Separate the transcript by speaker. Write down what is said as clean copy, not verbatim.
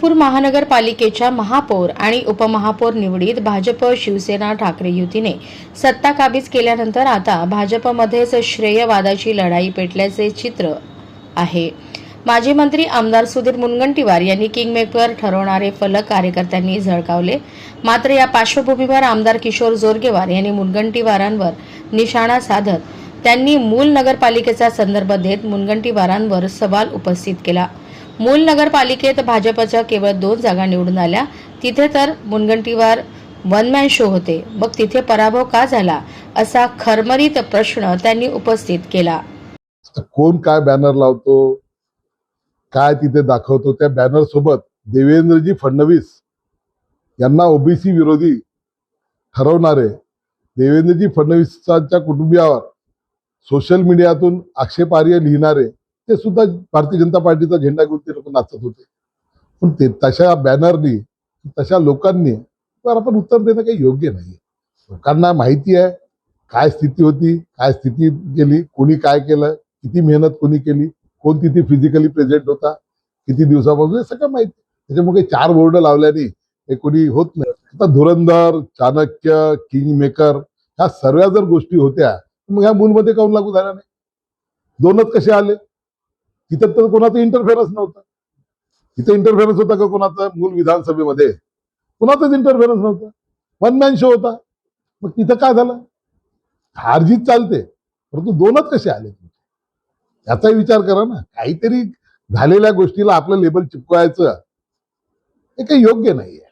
Speaker 1: नागपूर महानगरपालिकेच्या महापौर आणि उपमहापौर निवडीत भाजप शिवसेना ठाकरे युतीने सत्ता काबीज केल्यानंतर आता भाजपमध्येच श्रेयवादाची लढाई पेटल्याचे चित्र आहे। माजी मंत्री आमदार सुधीर मुनगंटीवार यांनी किंगमेकर ठरवणारे फलक कार्यकर्त्यांनी झळकावले। मात्र या पार्श्वभूमीवर आमदार किशोर जोरगेवार यांनी मुनगंटीवारांवर निशाणा साधत त्यांनी मूल नगरपालिकेचा संदर्भ देत मुनगंटीवारांवर सवाल उपस्थित केला। मूल नगरपालिकेत भाजपच्या केवळ 2 जागा निवडून आल्या, तिथे तर मुनगंटीवार वन मॅन शो होते, मग तिथे पराभव का झाला असा खरमरीत प्रश्न त्यांनी उपस्थित केला।
Speaker 2: कोण काय बॅनर लावतो, काय तिथे दाखवतो, त्या बॅनर सोबत देवेंद्रजी फडणवीस यांना ओबीसी विरोधी ठरवणारे देवेंद्रजी फडणवीसांच्या कुटुंबियावर सोशल मीडियातून आक्षेपार्ह लिहिणारे ते सुद्धा भारतीय जनता पार्टीचा झेंडा घेऊन ते लोक नाचत होते। पण ते तशा बॅनरनी तशा लोकांनी तर आपण उत्तर देणं काही योग्य नाही। लोकांना माहिती आहे काय स्थिती होती, काय स्थिती गेली, कोणी काय केलं, किती मेहनत कोणी केली, कोण तिथे फिजिकली प्रेझेंट होता, किती दिवसापासून, हे सगळं माहिती। त्याच्यामुळे 4 बोर्ड लावल्याने हे कोणी होत नाही। आता धुरंधर, चाणक्य, किंग मेकर ह्या सर्व जर गोष्टी होत्या मग ह्या मूलमध्ये काऊन लागू झाल्या नाही? 2च कसे आले? तिथं तर कोणाचा इंटरफेरन्स नव्हता। तिथे इंटरफेरन्स होता का कोणाचा? मूल विधानसभेमध्ये कोणाचाच इंटरफेरन्स नव्हता, वन मॅन शो होता। मग तिथं काय झालं? हारजीत चालते, परंतु 2च कसे आले? याचा विचार करा ना। काहीतरी झालेल्या गोष्टीला आपलं लेबल चिपकवायचं हे काही योग्य नाहीये।